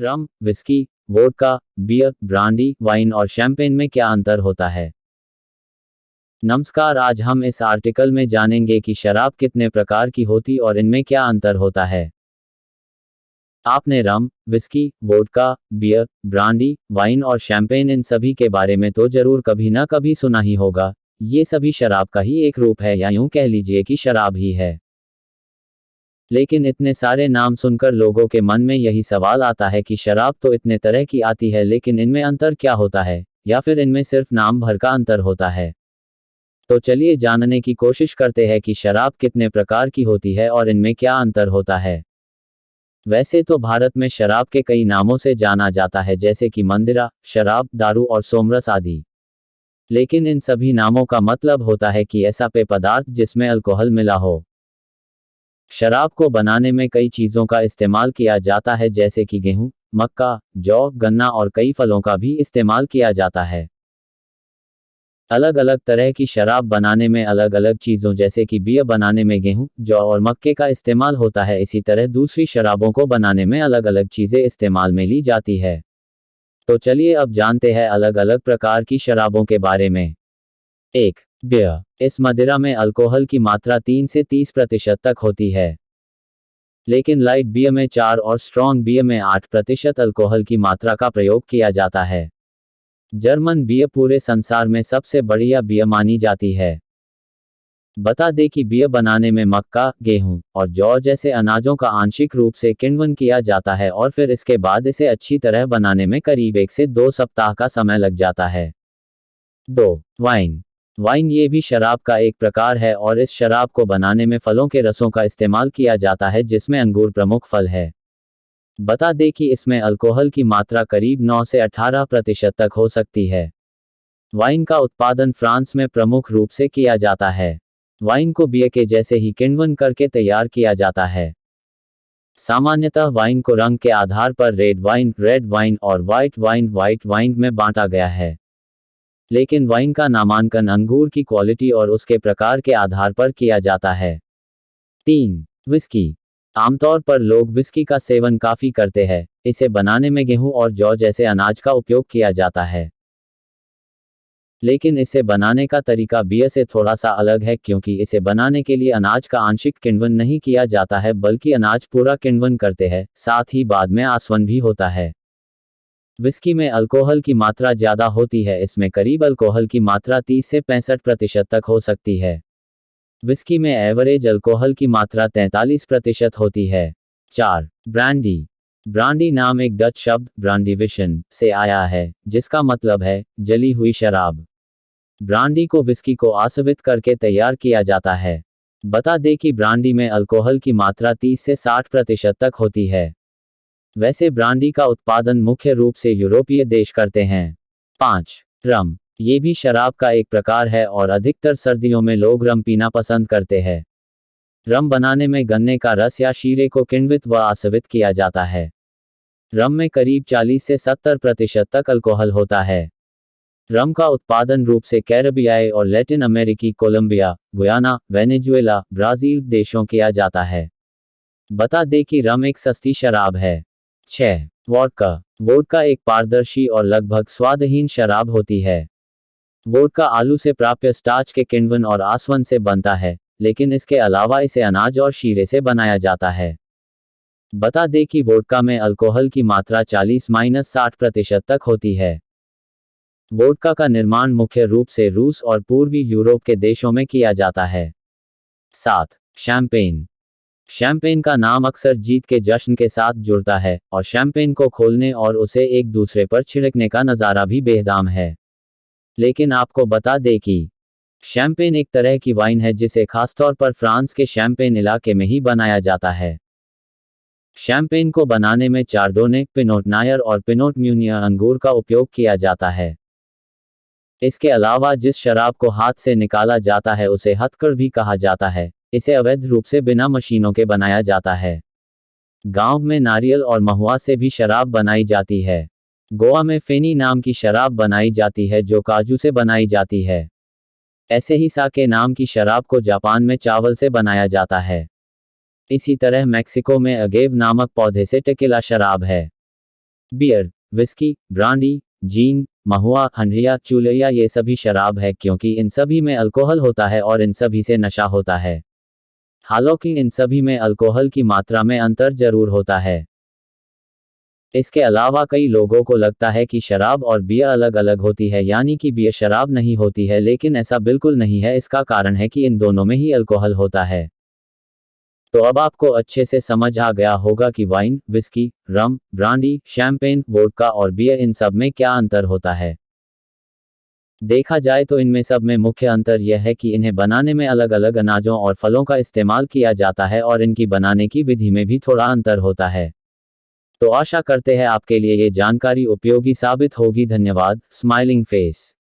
रम, whisky, vodka, beer, brandy, wine और champagne में क्या अंतर होता है? नमस्कार, आज हम इस आर्टिकल में जानेंगे कि शराब कितने प्रकार की होती और इनमें क्या अंतर होता है। आपने rum, whisky, vodka, beer, brandy, wine और शैंपेन इन सभी के बारे में तो जरूर कभी ना कभी सुना ही होगा। ये सभी शराब का ही एक रूप है या यूं कह लीजिए कि शराब ही है। लेकिन इतने सारे नाम सुनकर लोगों के मन में यही सवाल आता है कि शराब तो इतने तरह की आती है, लेकिन इनमें अंतर क्या होता है, या फिर इनमें सिर्फ नाम भर का अंतर होता है। तो चलिए जानने की कोशिश करते हैं कि शराब कितने प्रकार की होती है और इनमें क्या अंतर होता है। वैसे तो भारत में शराब के कई नामों से जाना जाता है, जैसे कि मंदिरा, शराब, दारू और सोमरस आदि। लेकिन इन सभी नामों का मतलब होता है कि ऐसा पेय पदार्थ जिसमें अल्कोहल मिला हो। शराब को बनाने में कई चीज़ों का इस्तेमाल किया जाता है, जैसे कि गेहूं, मक्का, जौ, गन्ना और कई फलों का भी इस्तेमाल किया जाता है। अलग अलग तरह की शराब बनाने में अलग अलग चीज़ों जैसे कि बियर बनाने में गेहूं, जौ और मक्के का इस्तेमाल होता है। इसी तरह दूसरी शराबों को बनाने में अलग अलग चीज़ें इस्तेमाल में ली जाती है। तो चलिए अब जानते हैं अलग अलग प्रकार की शराबों के बारे में। 1. बियर। इस मदिरा में अल्कोहल की मात्रा 3 से 30% तक होती है। लेकिन लाइट बियर में 4 और स्ट्रॉन्ग बियर में 8% अल्कोहल की मात्रा का प्रयोग किया जाता है। जर्मन बियर पूरे संसार में सबसे बढ़िया बियर मानी जाती है। बता दें कि बियर बनाने में मक्का, गेहूं और जौ जैसे अनाजों का आंशिक रूप से किण्वन किया जाता है और फिर इसके बाद इसे अच्छी तरह बनाने में करीब 1 से 2 सप्ताह का समय लग जाता है। 2. वाइन। वाइन ये भी शराब का एक प्रकार है और इस शराब को बनाने में फलों के रसों का इस्तेमाल किया जाता है, जिसमें अंगूर प्रमुख फल है। बता दें कि इसमें अल्कोहल की मात्रा करीब 9 से 18% तक हो सकती है। वाइन का उत्पादन फ्रांस में प्रमुख रूप से किया जाता है। वाइन को बियर के जैसे ही किण्वन करके तैयार किया जाता है। सामान्यतः वाइन को रंग के आधार पर रेड वाइन और व्हाइट वाइन में बांटा गया है। लेकिन वाइन का नामांकन अंगूर की क्वालिटी और उसके प्रकार के आधार पर किया जाता है। 3. विस्की। आमतौर पर लोग विस्की का सेवन काफी करते हैं। इसे बनाने में गेहूं और जौ जैसे अनाज का उपयोग किया जाता है। लेकिन इसे बनाने का तरीका बियर से थोड़ा सा अलग है, क्योंकि इसे बनाने के लिए अनाज का आंशिक किण्वन नहीं किया जाता है, बल्कि अनाज पूरा किण्वन करते हैं, साथ ही बाद में आसवन भी होता है। विस्की में अल्कोहल की मात्रा ज्यादा होती है। इसमें करीब अल्कोहल की मात्रा 30 से 65% तक हो सकती है। विस्की में एवरेज अल्कोहल की मात्रा 43% होती है। 4. ब्रांडी। ब्रांडी नाम एक डच शब्द ब्रांडीविशन से आया है, जिसका मतलब है जली हुई शराब। ब्रांडी को विस्की को आसवित करके तैयार किया जाता है। बता दें कि ब्रांडी में अल्कोहल की मात्रा 30 से 60% तक होती है। वैसे ब्रांडी का उत्पादन मुख्य रूप से यूरोपीय देश करते हैं। 5. रम। ये भी शराब का एक प्रकार है और अधिकतर सर्दियों में लोग रम पीना पसंद करते हैं। रम बनाने में गन्ने का रस या शीरे को किण्वित व आसवित किया जाता है। रम में करीब 40 से 70% तक अल्कोहल होता है। रम का उत्पादन रूप से कैरेबियाई और लैटिन अमेरिकी कोलंबिया, गुयाना, वेनेजुएला, ब्राजील देशों किया जाता है। बता दें कि रम एक सस्ती शराब है। 6. वोडका। वोडका एक पारदर्शी और लगभग स्वादहीन शराब होती है। वोडका आलू से प्राप्त स्टार्च के किण्वन और आसवन से बनता है, लेकिन इसके अलावा इसे अनाज और शीरे से बनाया जाता है। बता दें कि वोडका में अल्कोहल की मात्रा 40-60% तक होती है। वोडका का निर्माण मुख्य रूप से रूस और पूर्वी यूरोप के देशों में किया जाता है। 7. शैंपेन। शैंपेन का नाम अक्सर जीत के जश्न के साथ जुड़ता है, और शैंपेन को खोलने और उसे एक दूसरे पर छिड़कने का नज़ारा भी बेहदाम है। लेकिन आपको बता दें कि शैंपेन एक तरह की वाइन है जिसे खासतौर पर फ्रांस के शैंपेन इलाके में ही बनाया जाता है। शैंपेन को बनाने में चार्डोने, पिनोट नायर और पिनोट म्यूनियर अंगूर का उपयोग किया जाता है। इसके अलावा जिस शराब को हाथ से निकाला जाता है उसे हथकड़ भी कहा जाता है। इसे अवैध रूप से बिना मशीनों के बनाया जाता है। गांव में नारियल और महुआ से भी शराब बनाई जाती है। गोवा में फेनी नाम की शराब बनाई जाती है जो काजू से बनाई जाती है। ऐसे ही साके नाम की शराब को जापान में चावल से बनाया जाता है। इसी तरह मैक्सिको में अगेव नामक पौधे से टेकिला शराब है। बियर, विस्की, ब्रांडी, जीन, महुआ, हंड्रिया, चूलिया ये सभी शराब है क्योंकि इन सभी में अल्कोहल होता है और इन सभी से नशा होता है। हालांकि इन सभी में अल्कोहल की मात्रा में अंतर जरूर होता है। इसके अलावा कई लोगों को लगता है कि शराब और बियर अलग अलग होती है, यानी कि बियर शराब नहीं होती है, लेकिन ऐसा बिल्कुल नहीं है। इसका कारण है कि इन दोनों में ही अल्कोहल होता है। तो अब आपको अच्छे से समझ आ गया होगा कि वाइन, विस्की, रम, ब्रांडी, शैंपेन, वोडका और बियर इन सब में क्या अंतर होता है। देखा जाए तो इनमें सब में मुख्य अंतर यह है कि इन्हें बनाने में अलग अलग अनाजों और फलों का इस्तेमाल किया जाता है और इनकी बनाने की विधि में भी थोड़ा अंतर होता है। तो आशा करते हैं आपके लिए ये जानकारी उपयोगी साबित होगी। धन्यवाद। Smiling face.